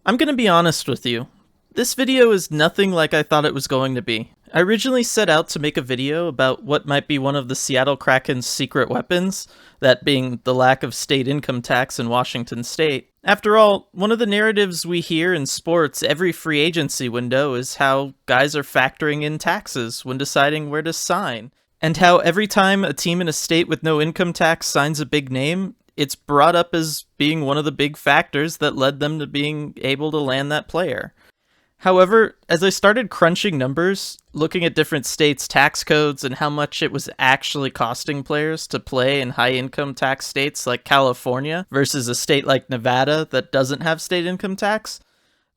I'm gonna be honest with you. This video is nothing like I thought it was going to be. I originally set out to make a video about what might be one of the Seattle Kraken's secret weapons, that being the lack of state income tax in Washington state. After all, one of the narratives we hear in sports every free agency window is how guys are factoring in taxes when deciding where to sign, and how every time a team in a state with no income tax signs a big name, it's brought up as being one of the big factors that led them to being able to land that player. However, as I started crunching numbers, looking at different states' tax codes and how much it was actually costing players to play in high income tax states like California versus a state like Nevada that doesn't have state income tax,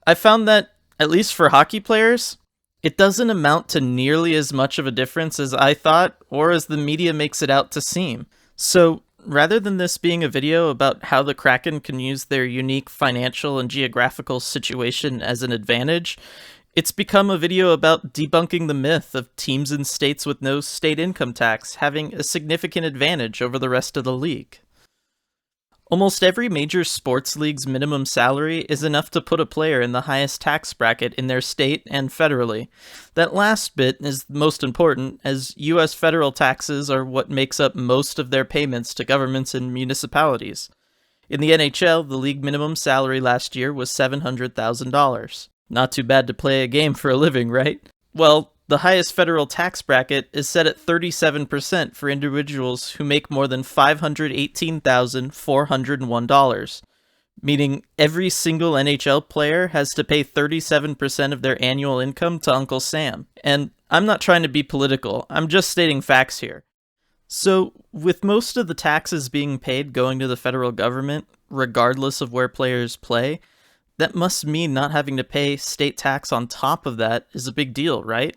I found that, at least for hockey players, it doesn't amount to nearly as much of a difference as I thought or as the media makes it out to seem. So, rather than this being a video about how the Kraken can use their unique financial and geographical situation as an advantage, it's become a video about debunking the myth of teams in states with no state income tax having a significant advantage over the rest of the league. Almost every major sports league's minimum salary is enough to put a player in the highest tax bracket in their state and federally. That last bit is most important, as U.S. federal taxes are what makes up most of their payments to governments and municipalities. In the NHL, the league minimum salary last year was $700,000. Not too bad to play a game for a living, right? Well, the highest federal tax bracket is set at 37% for individuals who make more than $518,401, meaning every single NHL player has to pay 37% of their annual income to Uncle Sam. And I'm not trying to be political, I'm just stating facts here. So, with most of the taxes being paid going to the federal government, regardless of where players play, that must mean not having to pay state tax on top of that is a big deal, right?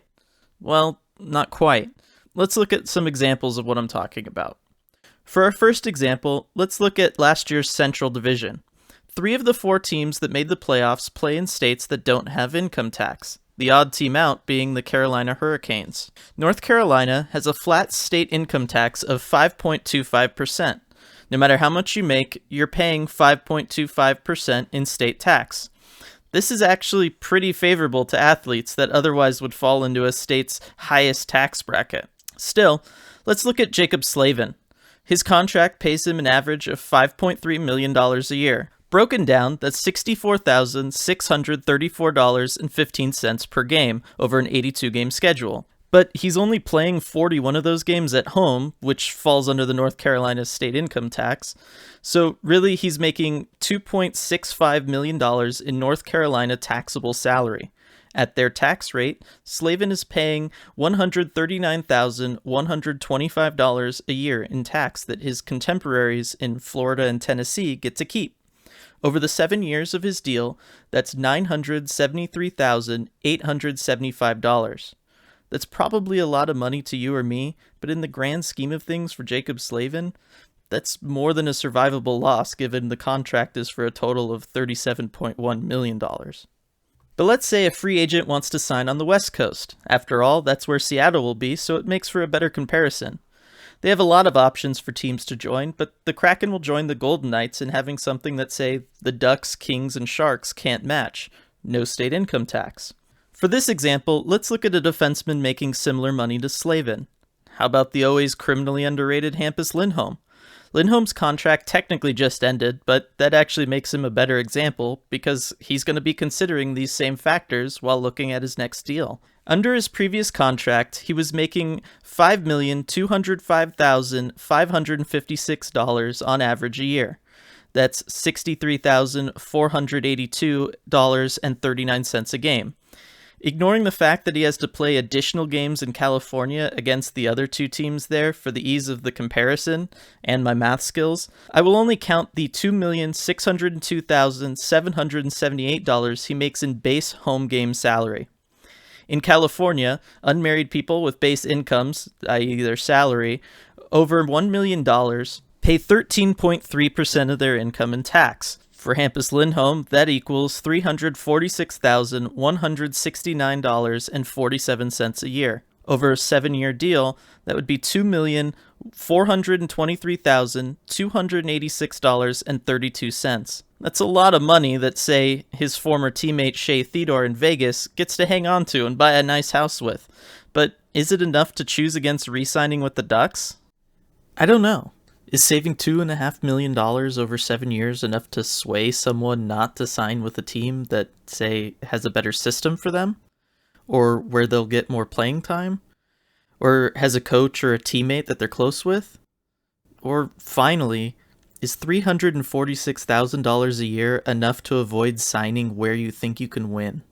Well, not quite. Let's look at some examples of what I'm talking about. For our first example, let's look at last year's Central Division. 3 of the 4 teams that made the playoffs play in states that don't have income tax, the odd team out being the Carolina Hurricanes. North Carolina has a flat state income tax of 5.25%. No matter how much you make, you're paying 5.25% in state tax. This is actually pretty favorable to athletes that otherwise would fall into a state's highest tax bracket. Still, let's look at Jacob Slavin. His contract pays him an average of $5.3 million a year. Broken down, that's $64,634.15 per game over an 82-game schedule. But he's only playing 41 of those games at home, which falls under the North Carolina state income tax. So really, he's making $2.65 million in North Carolina taxable salary. At their tax rate, Slavin is paying $139,125 a year in tax that his contemporaries in Florida and Tennessee get to keep. Over the 7 years of his deal, that's $973,875. That's probably a lot of money to you or me, but in the grand scheme of things for Jacob Slavin, that's more than a survivable loss given the contract is for a total of $37.1 million. But let's say a free agent wants to sign on the West Coast. After all, that's where Seattle will be, so it makes for a better comparison. They have a lot of options for teams to join, but the Kraken will join the Golden Knights in having something that, say, the Ducks, Kings, and Sharks can't match: no state income tax. For this example, let's look at a defenseman making similar money to Slavin. How about the always criminally underrated Hampus Lindholm? Lindholm's contract technically just ended, but that actually makes him a better example because he's going to be considering these same factors while looking at his next deal. Under his previous contract, he was making $5,205,556 on average a year. That's $63,482.39 a game. Ignoring the fact that he has to play additional games in California against the other 2 teams there for the ease of the comparison and my math skills, I will only count the $2,602,778 he makes in base home game salary. In California, unmarried people with base incomes, i.e. their salary, over $1 million pay 13.3% of their income in tax. For Hampus Lindholm, that equals $346,169.47 a year. Over a 7-year deal, that would be $2,423,286.32. That's a lot of money that, say, his former teammate Shea Theodore in Vegas gets to hang on to and buy a nice house with. But is it enough to choose against re-signing with the Ducks? I don't know. Is saving $2.5 million over 7 years enough to sway someone not to sign with a team that, say, has a better system for them? Or where they'll get more playing time? Or has a coach or a teammate that they're close with? Or finally, is $346,000 a year enough to avoid signing where you think you can win?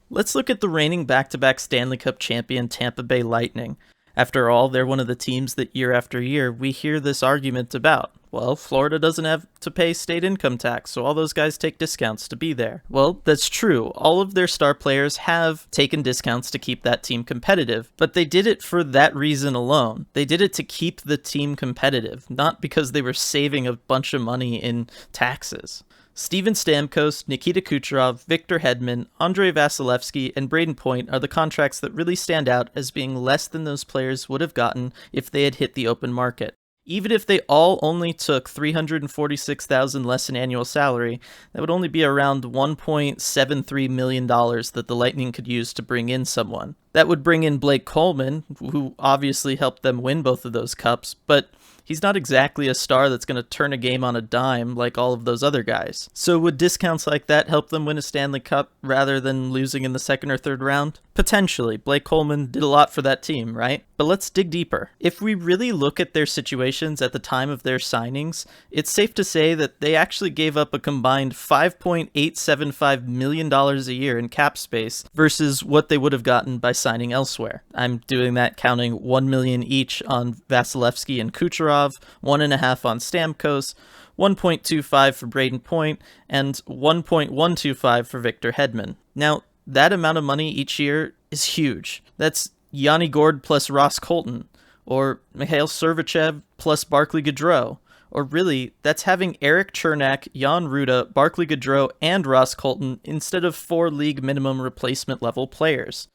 Let's look at the reigning back-to-back Stanley Cup champion Tampa Bay Lightning. After all, they're one of the teams that year after year we hear this argument about. Well, Florida doesn't have to pay state income tax, so all those guys take discounts to be there. Well, that's true. All of their star players have taken discounts to keep that team competitive, but they did it for that reason alone. They did it to keep the team competitive, not because they were saving a bunch of money in taxes. Steven Stamkos, Nikita Kucherov, Victor Hedman, Andrei Vasilevsky, and Braden Point are the contracts that really stand out as being less than those players would have gotten if they had hit the open market. Even if they all only took $346,000 less in annual salary, that would only be around $1.73 million that the Lightning could use to bring in someone. That would bring in Blake Coleman, who obviously helped them win both of those cups, but he's not exactly a star that's going to turn a game on a dime like all of those other guys. So would discounts like that help them win a Stanley Cup rather than losing in the second or third round? Potentially. Blake Coleman did a lot for that team, right? But let's dig deeper. If we really look at their situations at the time of their signings, it's safe to say that they actually gave up a combined $5.875 million a year in cap space versus what they would have gotten by signing elsewhere. I'm doing that counting $1 million each on Vasilevsky and Kucherov, $1.5 million on Stamkos, $1.25 million for Braden Point, and $1.125 million for Victor Hedman. Now, that amount of money each year is huge. That's Yanni Gourde plus Ross Colton, or Mikhail Sergachev plus Barclay Goodrow. Or really, that's having Eric Chernak, Jan Ruda, Barclay Goodrow, and Ross Colton instead of 4 league minimum replacement level players.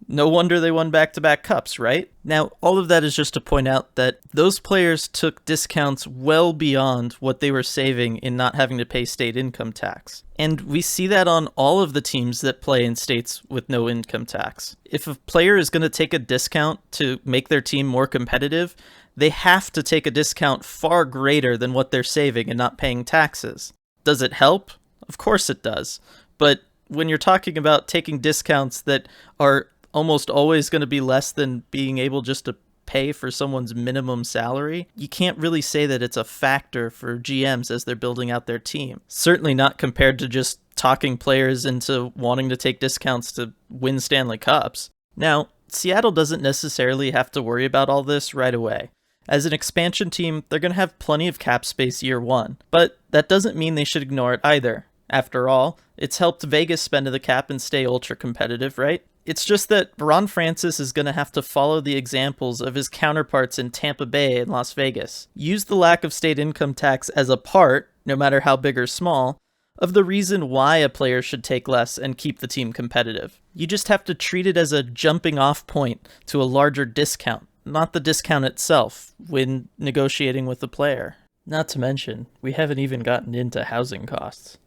No wonder they won back-to-back cups, right? Now, all of that is just to point out that those players took discounts well beyond what they were saving in not having to pay state income tax. And we see that on all of the teams that play in states with no income tax. If a player is going to take a discount to make their team more competitive, they have to take a discount far greater than what they're saving and not paying taxes. Does it help? Of course it does. But when you're talking about taking discounts that are almost always going to be less than being able just to pay for someone's minimum salary, you can't really say that it's a factor for GMs as they're building out their team. Certainly not compared to just talking players into wanting to take discounts to win Stanley Cups. Now, Seattle doesn't necessarily have to worry about all this right away. As an expansion team, they're going to have plenty of cap space year one, but that doesn't mean they should ignore it either. After all, it's helped Vegas spend the cap and stay ultra competitive, right? It's just that Ron Francis is going to have to follow the examples of his counterparts in Tampa Bay and Las Vegas. Use the lack of state income tax as a part, no matter how big or small, of the reason why a player should take less and keep the team competitive. You just have to treat it as a jumping off point to a larger discount, not the discount itself, when negotiating with the player. Not to mention, we haven't even gotten into housing costs.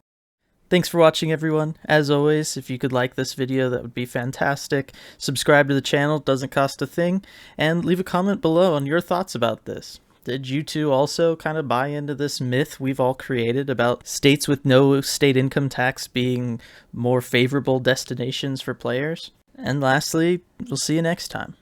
Thanks for watching, everyone. As always, if you could like this video, that would be fantastic. Subscribe to the channel, doesn't cost a thing, and leave a comment below on your thoughts about this. Did you two also kind of buy into this myth we've all created about states with no state income tax being more favorable destinations for players? And lastly, we'll see you next time.